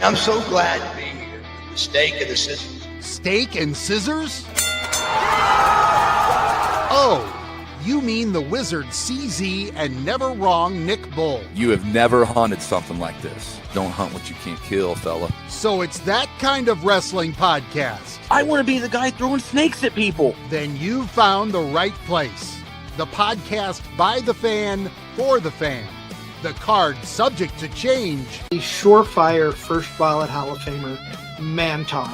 I'm so glad to be here. The steak and the scissors. Steak and scissors? Oh, you mean the wizard CZ and never wrong Nick Bull. You have never hunted something like this. Don't hunt what you can't kill, fella. So it's that kind of wrestling podcast. I want to be the guy throwing snakes at people. Then you found the right place. The podcast by the fan, for the fan. The card subject to change. The surefire first ballot Hall of Famer, Mantar.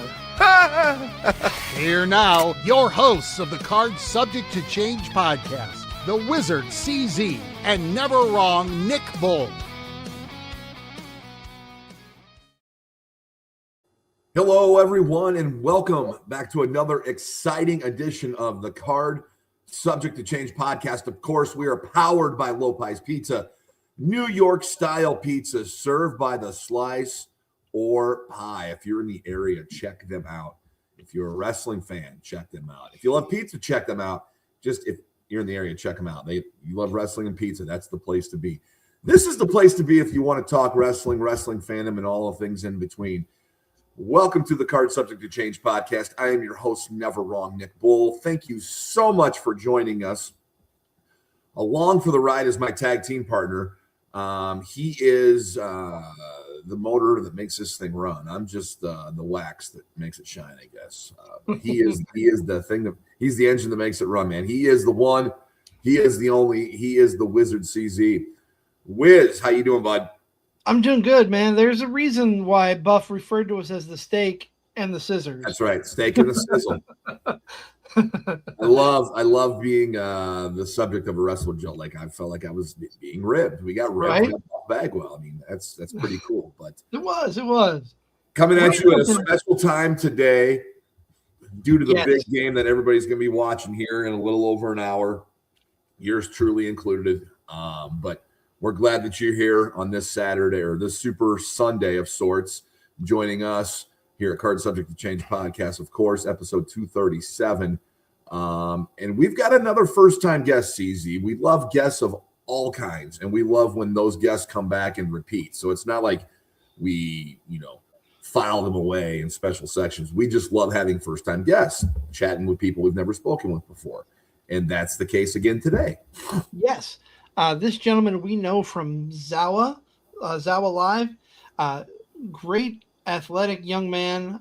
Here now, your hosts of the Card Subject to Change podcast, the Wizard CZ and never wrong Nick Bull. Hello, everyone, and welcome back to another exciting edition of the Card Subject to Change podcast. Of course, we are powered by Lopez Pizza, New York style pizza served by the slice or pie. If you're in the area, check them out. If you're a wrestling fan, check them out. If you love pizza, check them out. Just if you're in the area, check them out. You love wrestling and pizza, that's the place to be. This is the place to be if you want to talk wrestling fandom, and all the things in between. Welcome to the Card Subject to Change podcast. I am your host, Never Wrong, Nick Bull. Thank you so much for joining us. Along for the ride is my tag team partner. He is the motor that makes this thing run. I'm just the wax that makes it shine, I guess. He is the thing he's the engine that makes it run, man. He is the one. He is the only. He is the Wizard CZ. Wiz, how you doing, bud? I'm doing good, man. There's a reason why Buff referred to us as the steak and the scissors. That's right, steak and the sizzle. I love being the subject of a wrestler joke. Like I felt like I was being ribbed. We got ribbed right? off Bagwell. I mean, that's pretty cool. But It was. Coming at you at a special time today, due to the big game that everybody's going to be watching here in a little over an hour, yours truly included. But we're glad that you're here on this Saturday or this Super Sunday of sorts, joining us here at Card Subject to Change podcast, of course, episode 237. And we've got another first-time guest, CZ. We love guests of all kinds, and we love when those guests come back and repeat. So it's not like we, file them away in special sections. We just love having first-time guests, chatting with people we've never spoken with before. And that's the case again today. Yes. This gentleman we know from Zawa Live. Great athletic young man.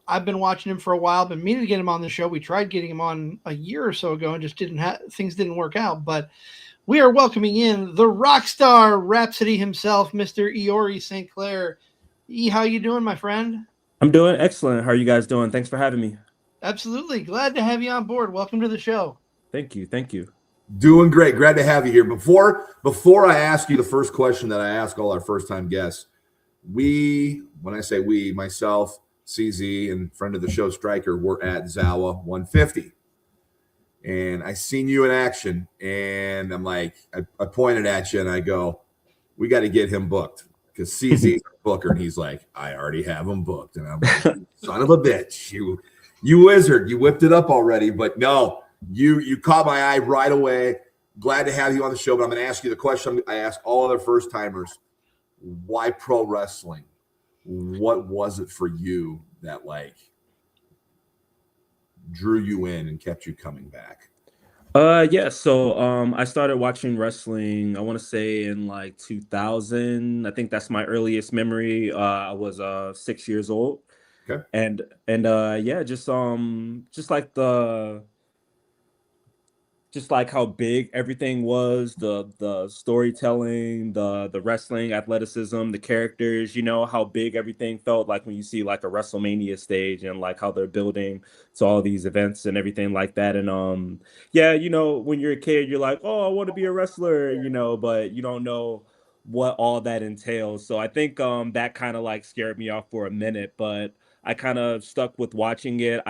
I've been watching him for a while, been meaning to get him on the show. We tried getting him on a year or so ago and just things didn't work out. But we are welcoming in the Rockstar Rhapsody himself, Mr. Eori St. Clair. How you doing, my friend? I'm doing excellent. How are you guys doing? Thanks for having me. Absolutely. Glad to have you on board. Welcome to the show. Thank you. Doing great. Glad to have you here. Before I ask you the first question that I ask all our first-time guests, when I say we, myself, CZ, and friend of the show, Stryker, we're at Zawa 150. And I seen you in action, and I'm like, I pointed at you, and I go, we got to get him booked. Because CZ's a booker, and he's like, I already have him booked. And I'm like, son of a bitch, you wizard, you whipped it up already. But no, you caught my eye right away. Glad to have you on the show, but I'm going to ask you the question I ask all other first-timers. Why pro wrestling? What was it for you that drew you in and kept you coming back? So I started watching wrestling, I want to say in 2000. I think that's my earliest memory. I was 6 years old. Okay. And just like how big everything was, the storytelling, the wrestling, athleticism, the characters, how big everything felt like when you see like a WrestleMania stage and like how they're building to all these events and everything like that. And when you're a kid, you're like, oh, I want to be a wrestler, but you don't know what all that entails. So I think that kind of scared me off for a minute, but I kind of stuck with watching it.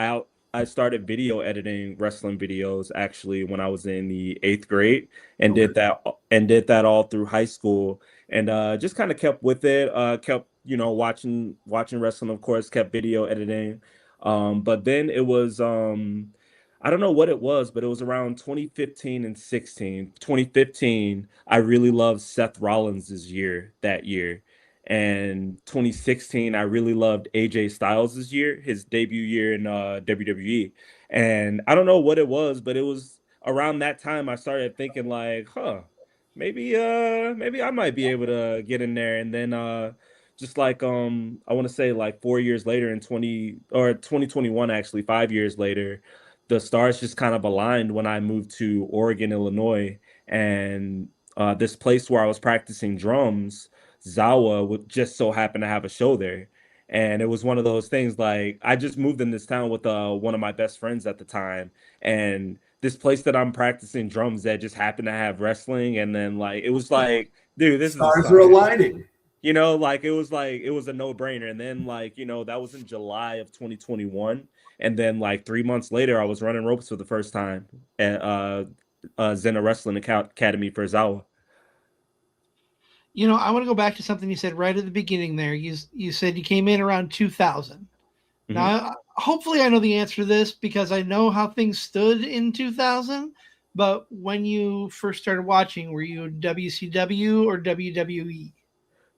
I started video editing wrestling videos actually when I was in the 8th grade and did that all through high school, and just kind of kept with it, kept watching wrestling, of course, kept video editing, but then it was I don't know what it was, but it was around 2015 and 16. 2015, I really loved Seth Rollins' that year. And 2016, I really loved AJ Styles' year, his debut year in WWE. And I don't know what it was, but it was around that time I started thinking like, maybe I might be able to get in there. And then just like I want to say like 4 years later in 2021, actually 5 years later, the stars just kind of aligned when I moved to Oregon, Illinois, and this place where I was practicing drums, Zawa would just so happen to have a show there. And it was one of those things like I just moved in this town with one of my best friends at the time. And this place that I'm practicing drums at just happened to have wrestling. And then like it was like, dude, this is a Stars are sign. aligning. Like it was a no-brainer. And then like, that was in July of 2021. And then like 3 months later, I was running ropes for the first time at Zena Wrestling Academy for Zawa. I want to go back to something you said right at the beginning there. You said you came in around 2000. Mhm. Now, hopefully I know the answer to this because I know how things stood in 2000. But when you first started watching, were you WCW or WWE?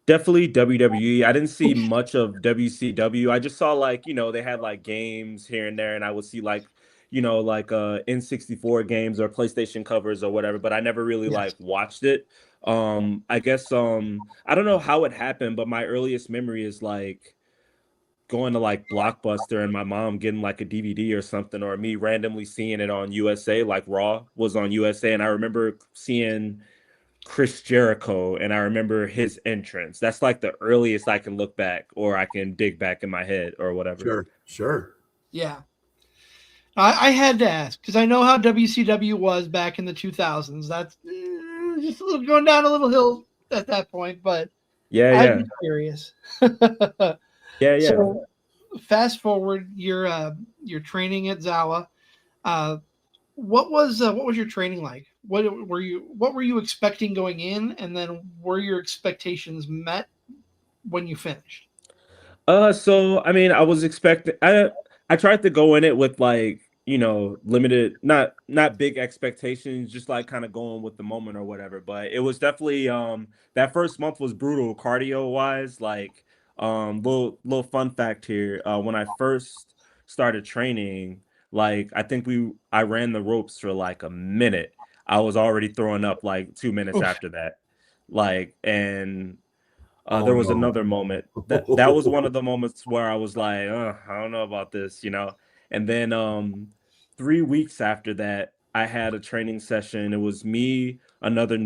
Definitely WWE. I didn't see much of WCW. I just saw like, they had like games here and there, and I would see like, like N64 games or PlayStation covers or whatever, but I never really Yes. like watched it. I guess I don't know how it happened, but my earliest memory is like going to like Blockbuster and my mom getting like a DVD or something, or me randomly seeing it on USA, like Raw was on USA, and I remember seeing Chris Jericho, and I remember his entrance. That's like the earliest I can look back, or I can dig back in my head, or whatever. Sure. Yeah. I had to ask because I know how WCW was back in the 2000s. That's just going down a little hill at that point, but Yeah, I'd yeah, be curious. yeah. So fast forward, you're training at Zawa. What was your training like? What were you expecting going in, and then were your expectations met when you finished? So I mean, I was expecting. I tried to go in it with like limited, not big expectations, just like kind of going with the moment or whatever. But it was definitely that first month was brutal cardio wise. Like little fun fact here. When I first started training, like I ran the ropes for like a minute. I was already throwing up like 2 minutes Oof. after that. Like and Oh there was no. another moment that was one of the moments where I was like, I don't know about this. And then 3 weeks after that, I had a training session. It was me, another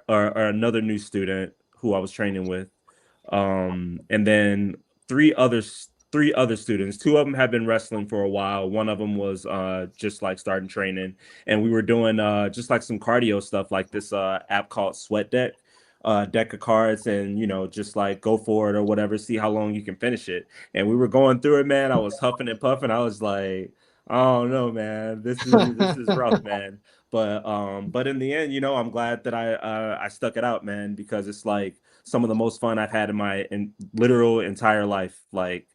or another new student who I was training with, and then three other students. Two of them had been wrestling for a while. One of them was just like starting training, and we were doing just like some cardio stuff, like this app called Sweat deck of cards, and just like go for it or whatever, see how long you can finish it. And we were going through it, man. I was huffing and puffing. I was like, oh no, man, this is rough, man. But in the end, I'm glad that I stuck it out, man, because it's like some of the most fun I've had in my literal entire life. Like,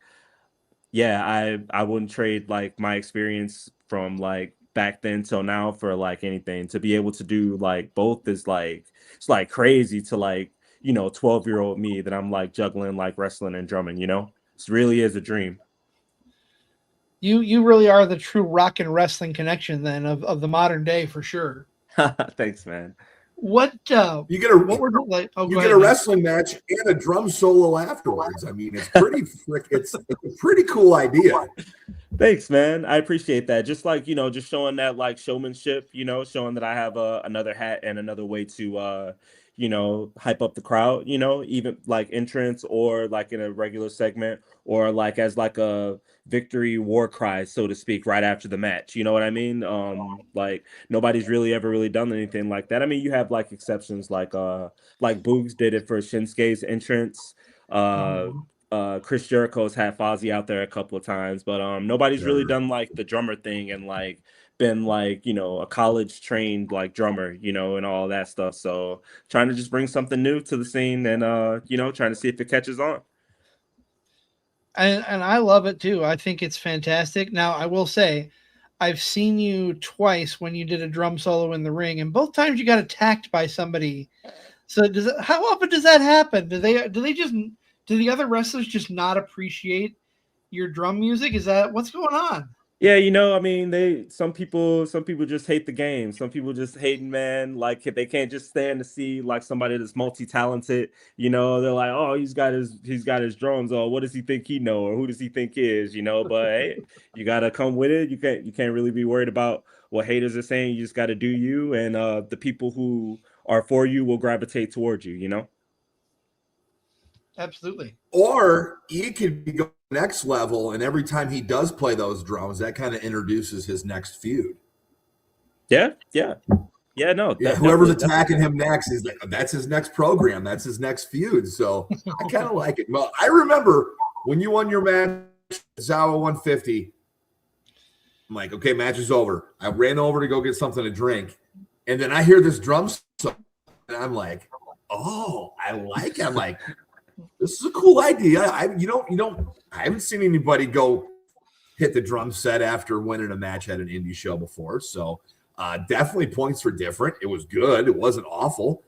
yeah, I wouldn't trade like my experience from like back then till now for like anything. To be able to do like both is like it's like crazy to like 12-year-old me that I'm like juggling like wrestling and drumming. It really is a dream. You really are the true rock and wrestling connection then of the modern day for sure. Thanks, man. What You get what a were the like? Oh, you go get ahead, a man. wrestling match and a drum solo afterwards. I mean, it's pretty it's a pretty cool idea. Thanks, man. I appreciate that. Just like, just showing that like showmanship, showing that I have another hat and another way to hype up the crowd, even like entrance or like in a regular segment or like as like a victory war cry, so to speak, right after the match. You know what I mean? Like nobody's really ever really done anything like that. I mean, you have like exceptions like Boogs did it for Shinsuke's entrance. Uh Chris Jericho's had Fozzy out there a couple of times, but nobody's really Sure. done like the drummer thing and like been like a college trained like drummer, and all that stuff. So trying to just bring something new to the scene and trying to see if it catches on. And I love it too. I think it's fantastic. Now I will say, I've seen you twice when you did a drum solo in the ring, and both times you got attacked by somebody. So how often does that happen? Do they just Do the other wrestlers just not appreciate your drum music? Is that what's going on? Yeah, I mean, some people just hate the game. Some people just hating, man. Like if they can't just stand to see like somebody that's multi-talented. They're like, oh, he's got his drums. Oh, what does he think he know, or who does he think he is? But hey, you gotta come with it. You can't really be worried about what haters are saying. You just gotta do you, and the people who are for you will gravitate towards you. Absolutely. Or he could be going next level, and every time he does play those drums, that kind of introduces his next feud. Yeah. No. Whoever's attacking him next is like, that's his next program. That's his next feud. So I kind of like it. Well, I remember when you won your match, Zawa 150. I'm like, okay, match is over. I ran over to go get something to drink, and then I hear this drum song, and I'm like, oh, I like it. I'm like, this is a cool idea. I haven't seen anybody go hit the drum set after winning a match at an indie show before. So definitely points for different. It was good. It wasn't awful.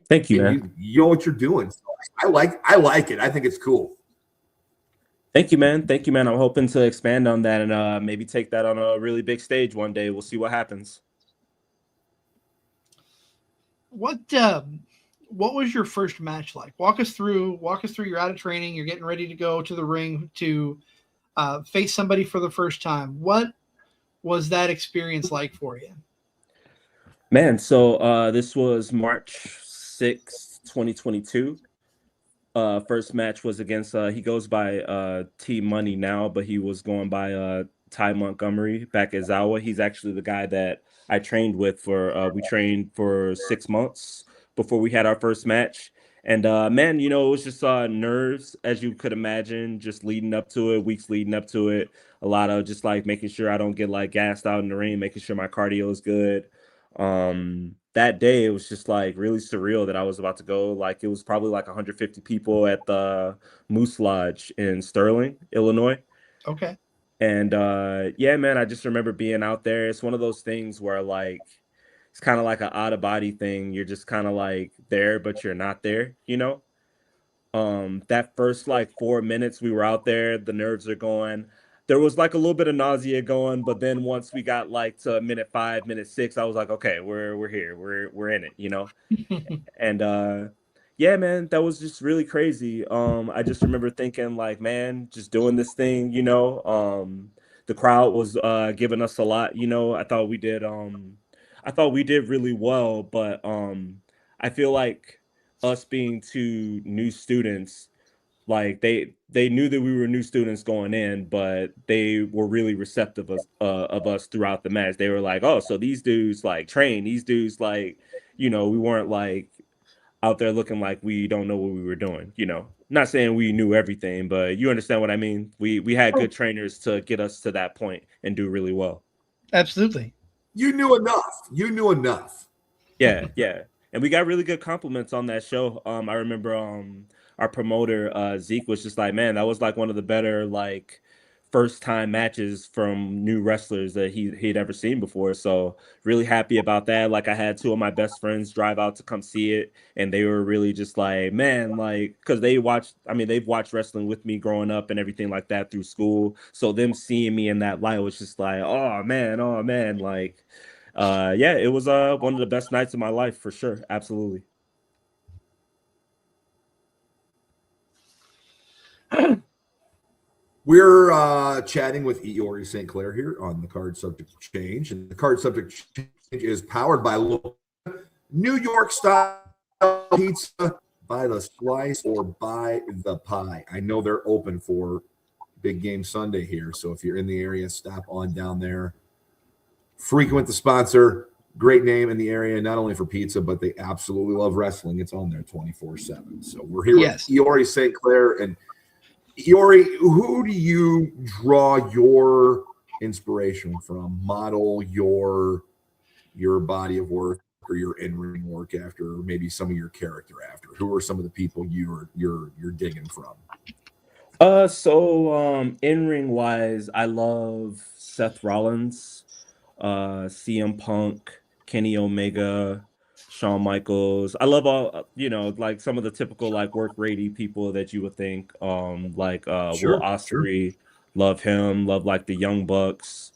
Thank you, man. You know what you're doing. So I like it. I think it's cool. Thank you, man. I'm hoping to expand on that and maybe take that on a really big stage one day. We'll see what happens. What was your first match like? Walk us through. You're out of training. You're getting ready to go to the ring to face somebody for the first time. What was that experience like for you? Man, so this was March 6th, 2022. First match was against, he goes by T Money now, but he was going by Ty Montgomery back at Zawa. He's actually the guy that I trained with we trained for 6 months before we had our first match. And man, it was just nerves, as you could imagine, just leading up to it, weeks leading up to it. A lot of just like making sure I don't get like gassed out in the ring, making sure my cardio is good. That day it was just like really surreal that I was about to go. Like it was probably like 150 people at the Moose Lodge in Sterling, Illinois. Okay. And yeah, man, I just remember being out there. It's one of those things where like it's kind of like an out of body thing. You're just kind of like there, but you're not there, That first like 4 minutes we were out there, the nerves are going. There was like a little bit of nausea going, but then once we got like to minute 5, minute 6, I was like, okay, we're here, we're in it, And yeah, man, that was just really crazy. I just remember thinking like, man, just doing this thing, The crowd was giving us a lot, I thought we did really well, but I feel like us being two new students, like they knew that we were new students going in, but they were really receptive of us throughout the match. They were like, oh, so these dudes like train, these dudes like, we weren't like out there looking like we don't know what we were doing, Not saying we knew everything, but you understand what I mean. We had good trainers to get us to that point and do really well. Absolutely. You knew enough. Yeah. And we got really good compliments on that show. I remember our promoter Zeke was just like, man, that was like one of the better like first time matches from new wrestlers that he'd ever seen before. So really happy about that. Like I had 2 of my best friends drive out to come see it, and they were really just like, man, like, because they've watched wrestling with me growing up and everything like that through school. So them seeing me in that light was just like, oh man, like yeah, it was one of the best nights of my life for sure. Absolutely. We're chatting with Eori St. Clair here on the Card Subject Change, and the Card Subject Change is powered by New York style pizza by the slice or by the pie. I know they're open for Big Game Sunday here, so if you're in the area, stop on down there. Frequent the sponsor, great name in the area, not only for pizza, but they absolutely love wrestling. It's on there 24/7. So we're here with Eori St. Clair. And Eori, who do you draw your inspiration from? Model your body of work or your in-ring work after, or maybe some of your character after? Who are some of the people you're digging from? So in-ring wise, I love Seth Rollins, CM Punk, Kenny Omega, Shawn Michaels. I love all, like some of the typical like work ratey people that you would think. Like Will Sure, sure. Ospreay, love him. Love like the Young Bucks,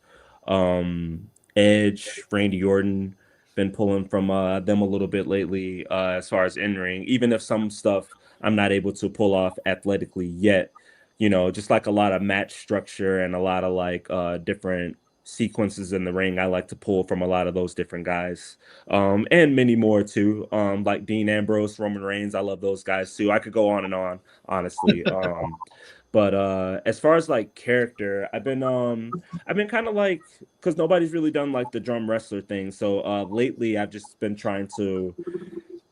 Edge, Randy Orton. Been pulling from them a little bit lately as far as in ring. Even if some stuff I'm not able to pull off athletically yet, just like a lot of match structure and a lot of like different sequences in the ring. I like to pull from a lot of those different guys, and many more too. Like Dean Ambrose, Roman Reigns. I love those guys too. I could go on and on, honestly. But as far as like character, I've been kind of like, because nobody's really done like the drum wrestler thing. So lately I've just been trying to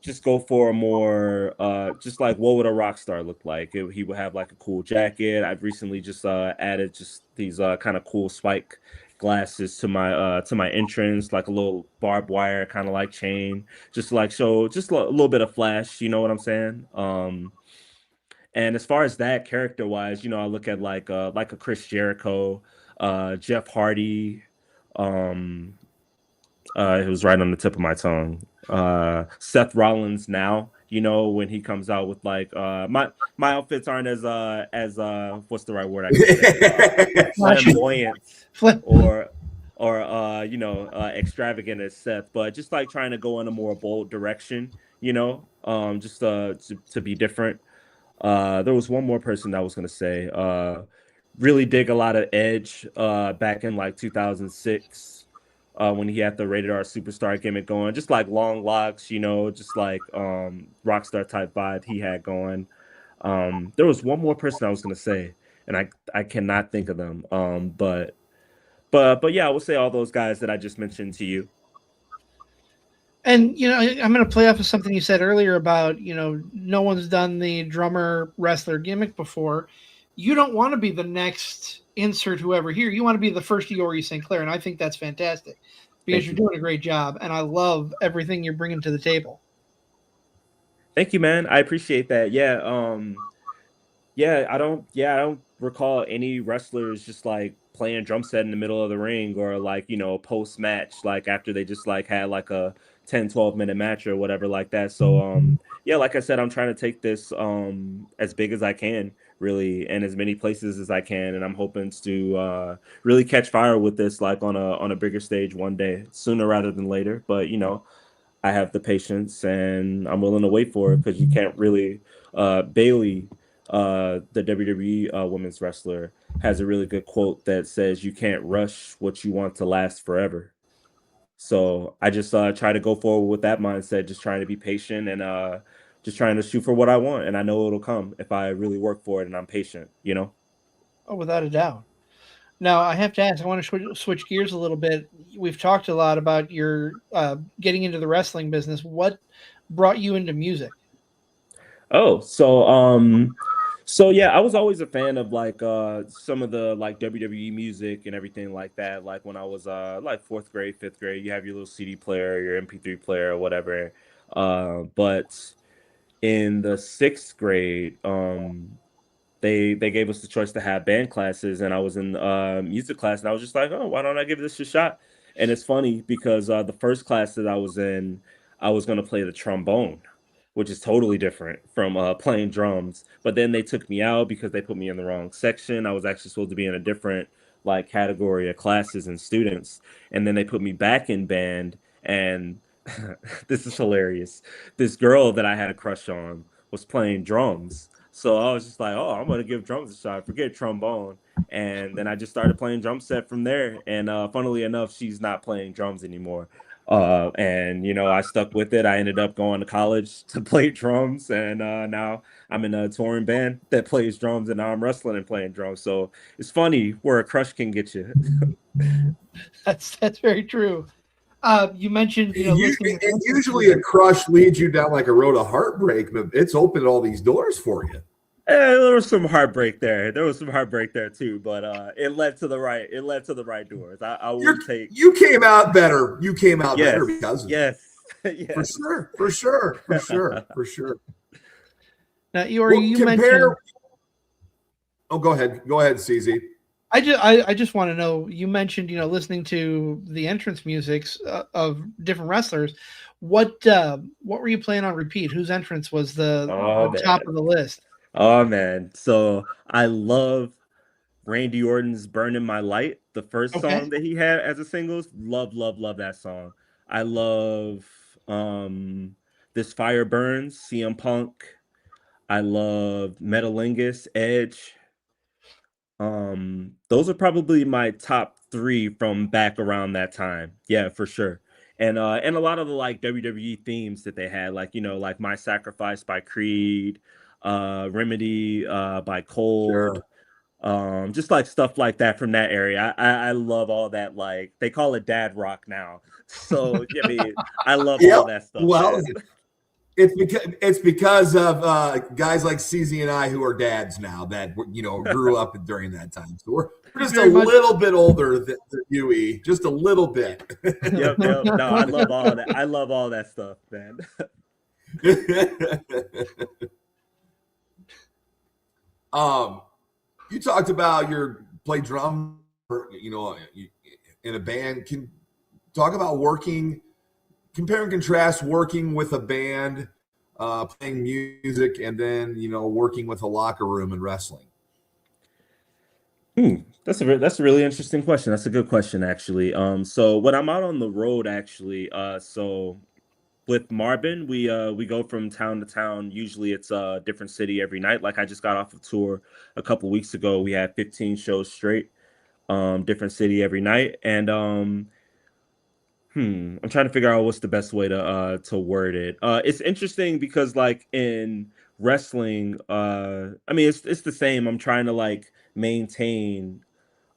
just go for a more just like what would a rock star look like. He would have like a cool jacket. I've recently just added just these kind of cool spike glasses to my entrance, like a little barbed wire kind of like chain, just to like show just a little bit of flash, you know what I'm saying? And as far as that character wise, I look at like a Chris Jericho, Jeff Hardy, um it was right on the tip of my tongue. Seth Rollins now, when he comes out with like my outfits aren't as what's the right word I can say? Flamboyant or extravagant as Seth, but just like trying to go in a more bold direction, just to be different. There was one more person that I was gonna say. Really dig a lot of Edge back in like 2006 when he had the rated R superstar gimmick going, just like long locks, just like Rockstar type vibe he had going. There was one more person I was gonna say, and I cannot think of them. But yeah, I would say all those guys that I just mentioned to you. And I'm going to play off of something you said earlier about no one's done the drummer wrestler gimmick before. You don't want to be the next insert whoever here. You want to be the first Eori St. Clair, and I think that's fantastic because you're doing a great job, and I love everything you're bringing to the table. Thank you, man. I appreciate that. Yeah, I don't recall any wrestlers just like playing drum set in the middle of the ring or like, post match, like after they just like had like a 10-12 minute match or whatever like that. So yeah, like I said, I'm trying to take this as big as I can, really, and as many places as I can. And I'm hoping to really catch fire with this like on a bigger stage one day, sooner rather than later. But I have the patience and I'm willing to wait for it because you can't really Bailey, the WWE women's wrestler, has a really good quote that says you can't rush what you want to last forever. So I just try to go forward with that mindset, just trying to be patient and just trying to shoot for what I want. And I know it'll come if I really work for it and I'm patient. Oh, without a doubt. Now, I have to ask, I want to switch gears a little bit. We've talked a lot about your getting into the wrestling business. What brought you into music? Oh, so yeah, I was always a fan of like some of the like WWE music and everything like that. Like when I was like fourth grade, fifth grade, you have your little CD player, your MP3 player, or whatever. But in the sixth grade, they gave us the choice to have band classes, and I was in music class, and I was just like, oh, why don't I give this a shot? And it's funny because the first class that I was in, I was gonna play the trombone, which is totally different from playing drums. But then they took me out because they put me in the wrong section. I was actually supposed to be in a different like category of classes and students, and then they put me back in band, and this is hilarious. This girl that I had a crush on was playing drums. So I was just like, oh, I'm gonna give drums a shot. Forget trombone. And then I just started playing drum set from there. And funnily enough, she's not playing drums anymore. And I stuck with it. I ended up going to college to play drums, and now I'm in a touring band that plays drums, and now I'm wrestling and playing drums. So it's funny where a crush can get you. That's very true. You mentioned listening. And usually a crush leads you down like a road of heartbreak, but it's opened all these doors for you. There was some heartbreak there. There was some heartbreak there too, but it led to the right. It led to the right doors. I will take. You came out better. You came out better because of yes, yes, for sure. Now, you mentioned. Oh, go ahead, CZ. I just want to know. You mentioned listening to the entrance musics of different wrestlers. What were you playing on repeat? Whose entrance was Oh the top man. of the list? Oh man. So I love Randy Orton's Burning My Light, the first Okay. song that he had as a singles. Love, love, love that song. I love This Fire Burns, CM Punk. I love Metalingus, Edge. Those are probably my top three from back around that time. Yeah, for sure. And a lot of the like WWE themes that they had, like like My Sacrifice by Creed, Remedy by Cold, Sure. just like stuff like that from that area. I love all that, like they call it dad rock now. So I mean, I love all Yep. that stuff, Well, man. it's because of guys like CZ and I who are dads now that grew up during that time. So we're just a Very much. little bit older than you, E. Just a little bit. Yep, yep. No, I love all that. I love all that stuff, man. um, you talked about your play drum, in a band. Can talk about compare and contrast working with a band, playing music, and then working with a locker room and wrestling. That's a really interesting question. That's a good question, actually. So when I'm out on the road, actually, so with Marvin, we go from town to town. Usually, it's a different city every night. Like I just got off of tour a couple weeks ago. We had 15 shows straight, different city every night, and I'm trying to figure out what's the best way to word it. It's interesting because like in wrestling, I mean it's the same. I'm trying to like maintain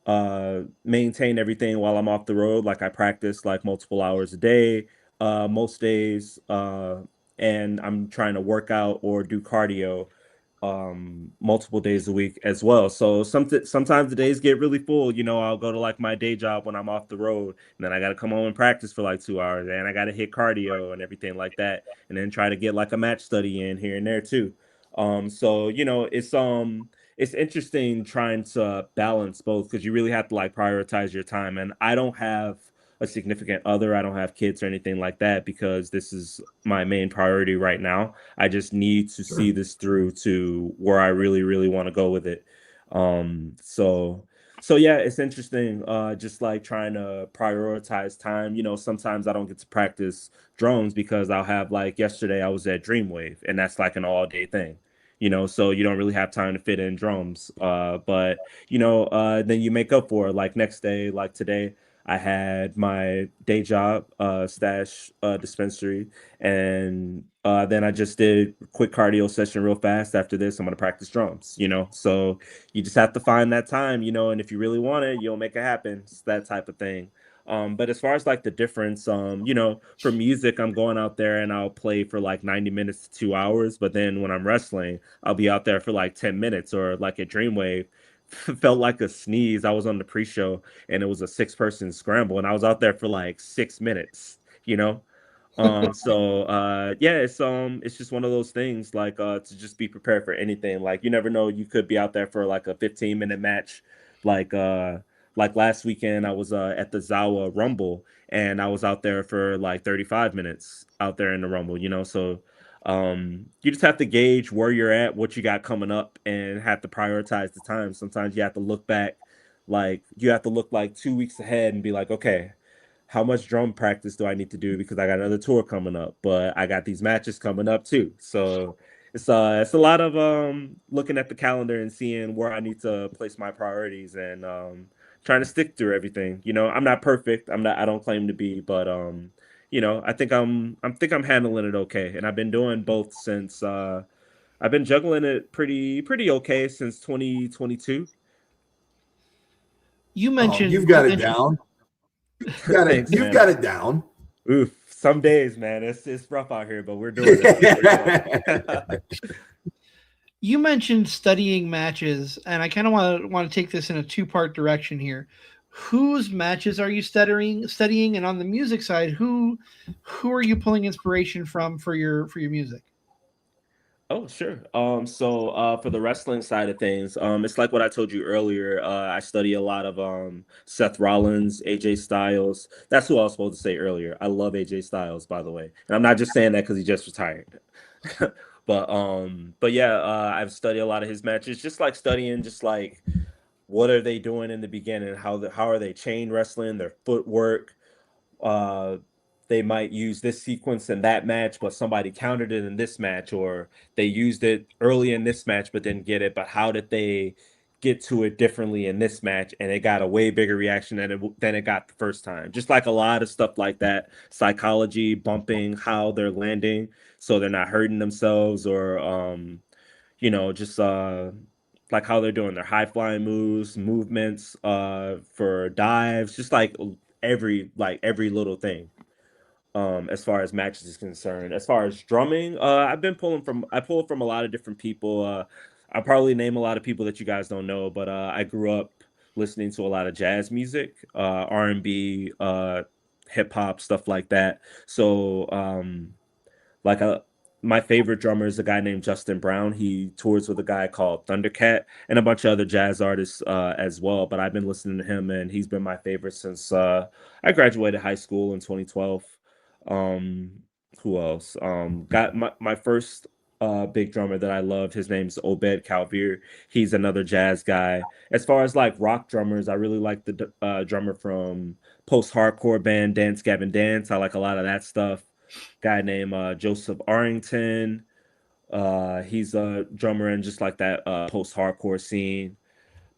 everything while I'm off the road. Like I practice like multiple hours a day, most days, and I'm trying to work out or do cardio multiple days a week as well. So sometimes the days get really full. I'll go to like my day job when I'm off the road, and then I got to come home and practice for like 2 hours, and I got to hit cardio and everything like that, and then try to get like a match study in here and there too. So it's interesting trying to balance both because you really have to like prioritize your time. And I don't have a significant other. I don't have kids or anything like that because this is my main priority right now. I just need to see Sure. this through to where I really, really want to go with it. So yeah, it's interesting. Just like trying to prioritize time. Sometimes I don't get to practice drums because I'll have like yesterday I was at Dreamwave and that's like an all day thing. So you don't really have time to fit in drums. But then you make up for it. Like next day, like today, I had my day job, stash dispensary, and then I just did a quick cardio session real fast. After this, I'm gonna practice drums. So you just have to find that time. And if you really want it, you'll make it happen. It's that type of thing. But as far as like the difference, for music, I'm going out there and I'll play for like 90 minutes to 2 hours. But then when I'm wrestling, I'll be out there for like 10 minutes or like at Dreamwave. Felt like a sneeze. I was on the pre-show and it was a 6-person scramble and I was out there for like 6 minutes, you know? Yeah, it's just one of those things like to just be prepared for anything. Like you never know, you could be out there for like a 15-minute match. Like like last weekend I was at the Zawa Rumble and I was out there for like 35 minutes out there in the Rumble, so you just have to gauge where you're at, what you got coming up, and have to prioritize the time. Sometimes you have to look back, like you have to look like 2 weeks ahead and be like, okay, how much drum practice do I need to do because I got another tour coming up, but I got these matches coming up too. So it's a lot of looking at the calendar and seeing where I need to place my priorities and trying to stick through everything. I'm not perfect. I don't claim to be, but I think I'm handling it okay. And I've been doing both since I've been juggling it pretty okay since 2022. You Oh, you've mentioned got it down. Thanks, You've man. got it down. Oof, some days, man, it's rough out here, but we're doing it. We're doing it. you mentioned studying matches, and I kind of want to take this in a two-part direction here. Whose matches are you studying, and on the music side, who are you pulling inspiration from for your music? Oh, sure. For the wrestling side of things, it's like what I told you earlier. I study a lot of Seth Rollins, AJ Styles. That's who I was supposed to say earlier. I love AJ Styles, by the way, and I'm not just saying that because he just retired. But yeah, I've studied a lot of his matches, just like studying, just like what are they doing in the beginning, how are they chain wrestling, their footwork. uh they might use this sequence in that match, but somebody countered it in this match, or they used it early in this match but didn't get it. But how did they get to it differently in this match, and it got a way bigger reaction than it got the first time? Just like a lot of stuff like that, psychology, bumping, how they're landing, so they're not hurting themselves, or just like how they're doing their high flying movements, for dives, just every little thing. As far as matches is concerned, as far as drumming, I pull from a lot of different people. I probably name a lot of people that you guys don't know, but I grew up listening to a lot of jazz music, R&B, hip hop, stuff like that. So like my favorite drummer is a guy named Justin Brown. He tours with a guy called Thundercat and a bunch of other jazz artists as well. But I've been listening to him, and he's been my favorite since I graduated high school in 2012. Um, who else? Got my first big drummer that I loved. His name's Obed Calvir. He's another jazz guy. As far as like rock drummers, I really like the drummer from post-hardcore band Dance Gavin Dance. I like a lot of that stuff. Guy named Joseph Arrington. He's a drummer in just like that post-hardcore scene.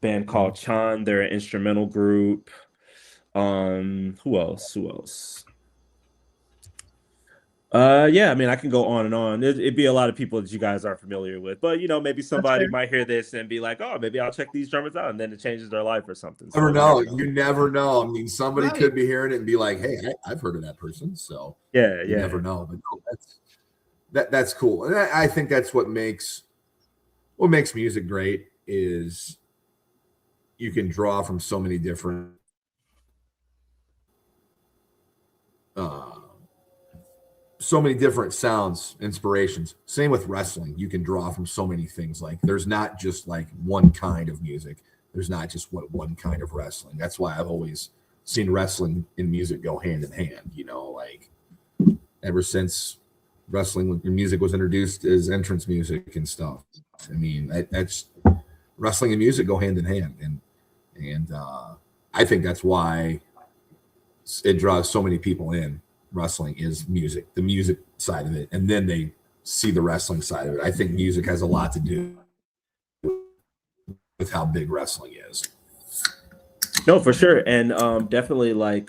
Band called Chan. They're an instrumental group. Who else? Who else? Yeah, I mean, I can go on and on. It'd be a lot of people that you guys aren't familiar with, but maybe somebody might hear this and be like, "Oh, maybe I'll check these drummers out," and then it changes their life or something. Never know. You never know. I mean, somebody could be hearing it and be like, "Hey, I've heard of that person." So you never know. But no, that's cool, and I think that's what makes music great is you can draw from so many different sounds, inspirations. Same with wrestling. You can draw from so many things. Like there's not just like one kind of music. There's not just one kind of wrestling. That's why I've always seen wrestling and music go hand in hand. Like ever since wrestling music was introduced as entrance music and stuff. I mean, that's wrestling and music go hand in hand, and I think that's why it draws so many people in. Wrestling is music, the music side of it, and then they see the wrestling side of it. I think music has a lot to do with how big wrestling is. No, for sure. And definitely like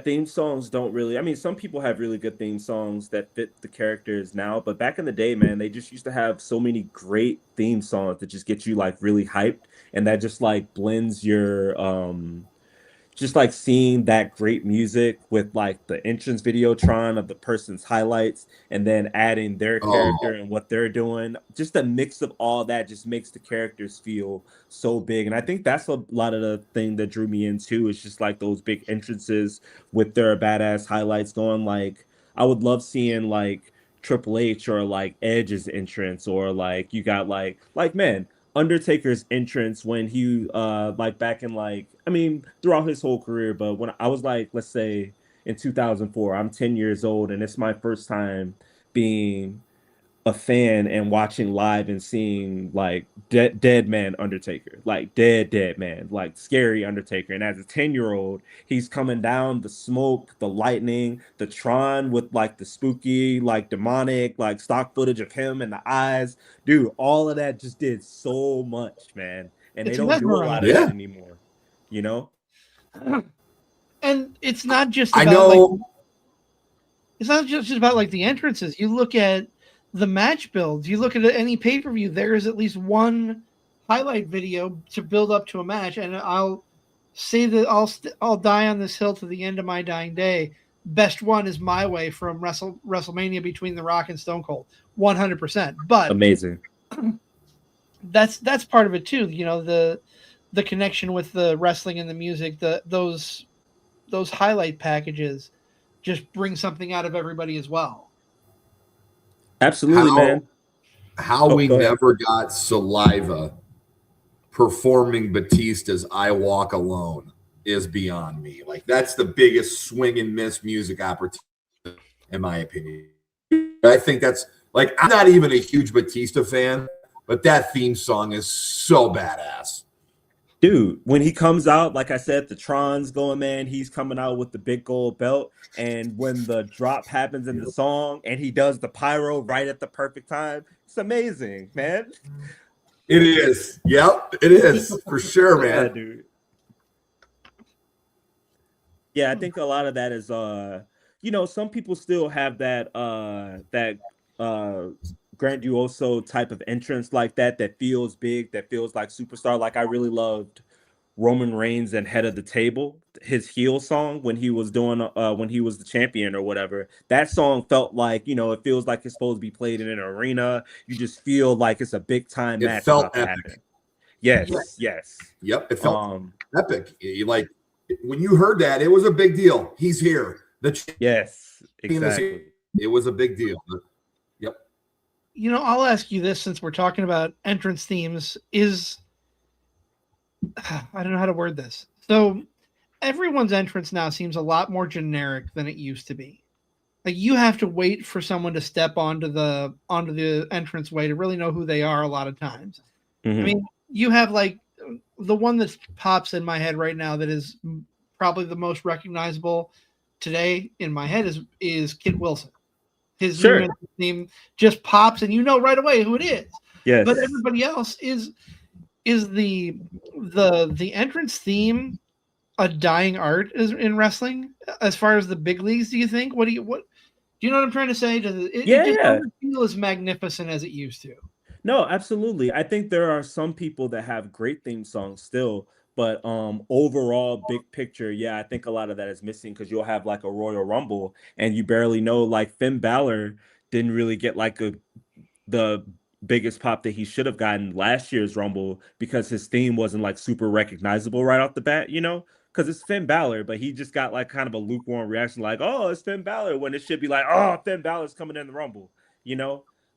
theme songs don't really, I mean, some people have really good theme songs that fit the characters now, but back in the day, man, they just used to have so many great theme songs that just get you like really hyped, and that just like blends your just like seeing that great music with like the entrance videotron of the person's highlights, and then adding their character and what they're doing. Just a mix of all that just makes the characters feel so big. And I think that's a lot of the thing that drew me into is just like those big entrances with their badass highlights going. Like I would love seeing like Triple H or like Edge's entrance, or like you got like man, Undertaker's entrance when he like back in like, I mean, throughout his whole career, but when I was like, let's say in 2004, I'm 10 years old, and it's my first time being a fan and watching live and seeing like dead man Undertaker, like dead man, like scary Undertaker. And as a 10-year-old, he's coming down, the smoke, the lightning, the Tron with like the spooky, like demonic, like stock footage of him and the eyes. Dude, all of that just did so much, man. And they don't do a lot of that anymore, And it's not just about it's not just about like the entrances. You look at the match builds, you look at any pay-per-view, there is at least one highlight video to build up to a match. And I'll say that I'll die on this hill to the end of my dying day. Best one is My Way from WrestleMania between The Rock and Stone Cold, 100%. But amazing. That's part of it too. The connection with the wrestling and the music, those highlight packages just bring something out of everybody as well. Absolutely, man. how we go ahead. never got Saliva performing Batista's "I Walk Alone" is beyond me. Like, that's the biggest swing and miss music opportunity, in my opinion. I think that's like, I'm not even a huge Batista fan, but that theme song is so badass. Dude, when he comes out, like I said, the Tron's going, man, he's coming out with the big gold belt. And when the drop happens in the song and he does the pyro right at the perfect time, it's amazing, man. It is. Yep, it is for sure, man. Yeah, dude. Yeah, I think a lot of that is some people still have that grandioso type of entrance like that feels big, that feels like superstar. Like I really loved Roman Reigns and Head of the Table, his heel song when he was doing when he was the champion or whatever. That song felt like, it feels like it's supposed to be played in an arena. You just feel like it's a big time match about to happen. Yes. Yep, it felt epic. Like, when you heard that, it was a big deal. He's here. Yes, exactly. It was a big deal. Yep. I'll ask you this, since we're talking about entrance themes, I don't know how to word this. So everyone's entrance now seems a lot more generic than it used to be. Like, you have to wait for someone to step onto the entranceway to really know who they are a lot of times. Mm-hmm. I mean, you have like the one that pops in my head right now that is probably the most recognizable today in my head is Kit Wilson. His new theme just pops and you know right away who it is. Yes. But everybody else is the entrance theme a dying art in wrestling as far as the big leagues, do you think? Do you know what I'm trying to say? It just doesn't feel as magnificent as it used to. No, absolutely. I think there are some people that have great theme songs still, but overall big picture, I think a lot of that is missing because you'll have like a Royal Rumble and you barely know, like Finn Balor didn't really get like the biggest pop that he should have gotten last year's Rumble because his theme wasn't like super recognizable right off the bat, because it's Finn Balor, but he just got like kind of a lukewarm reaction, like, oh, it's Finn Balor, when it should be like, oh, Finn Balor's coming in the Rumble,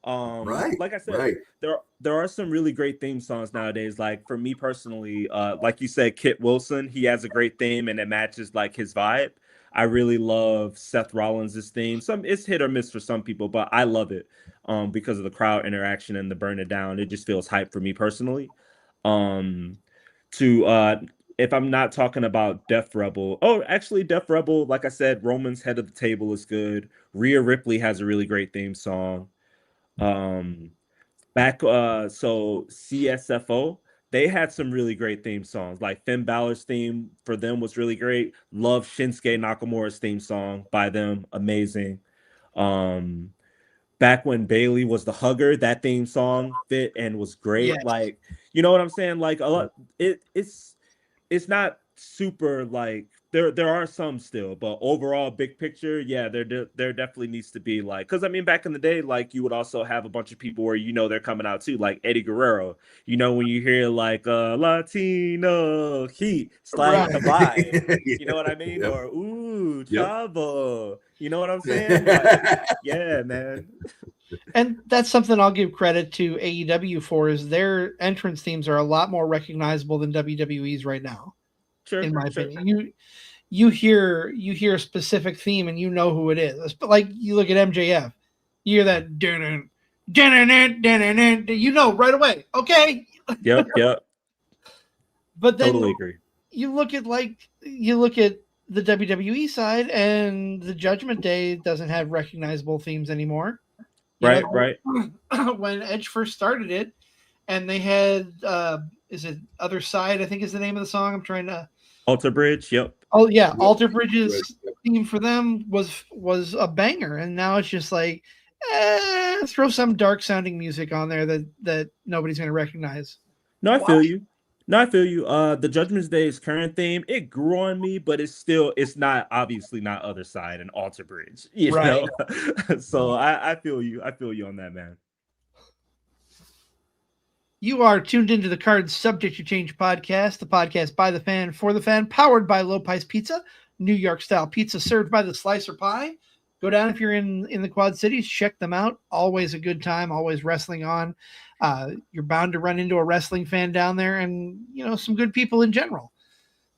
Right. Like I said, there are some really great theme songs nowadays. Like for me personally, like you said, Kit Wilson, he has a great theme and it matches like his vibe. I really love Seth Rollins' theme. It's hit or miss for some people, but I love it because of the crowd interaction and the burn it down. It just feels hype for me personally. If I'm not talking about Def Rebel, Def Rebel, like I said, Roman's Head of the Table is good. Rhea Ripley has a really great theme song. So CSFO, they had some really great theme songs. Like Finn Balor's theme for them was really great. Love Shinsuke Nakamura's theme song by them, amazing. Back when Bailey was the hugger, that theme song fit and was great. Yes. Like, you know what I'm saying? Like a lot, it's not super like there are some still, but overall big picture, there definitely needs to be like, because I mean back in the day, like you would also have a bunch of people where they're coming out too, like Eddie Guerrero. When you hear like Latino Heat, it's like the vibe. You know what I mean? Yep. Or ooh, Chavo. You know what I'm saying? Like, yeah, man. And that's something I'll give credit to AEW for, is their entrance themes are a lot more recognizable than WWE's right now. Sure, in my opinion. You hear a specific theme and you know who it is. But like you look at MJF, you hear that you know right away. Okay. Yep. But then totally agree. You look at the WWE side, and the Judgment Day doesn't have recognizable themes anymore. Right. When Edge first started it, and they had is it Other Side, I think is the name of the song. I'm trying to Alter Bridge, yep. Oh yeah, yep. Alter Bridge's theme for them was a banger, and now it's just like throw some dark sounding music on there that nobody's gonna recognize. No, I feel you. The Judgment Day's current theme, it grew on me, but it's not obviously not Other Side and Alter Bridge, you know. So I feel you. I feel you on that, man. You are tuned into the Card Subject to Change podcast, the podcast by the fan, for the fan, powered by Low Pies Pizza, New York style pizza served by the slicer pie. go down if you're in the Quad Cities. Check them out. Always a good time. Always wrestling on. You're bound to run into a wrestling fan down there, and some good people in general.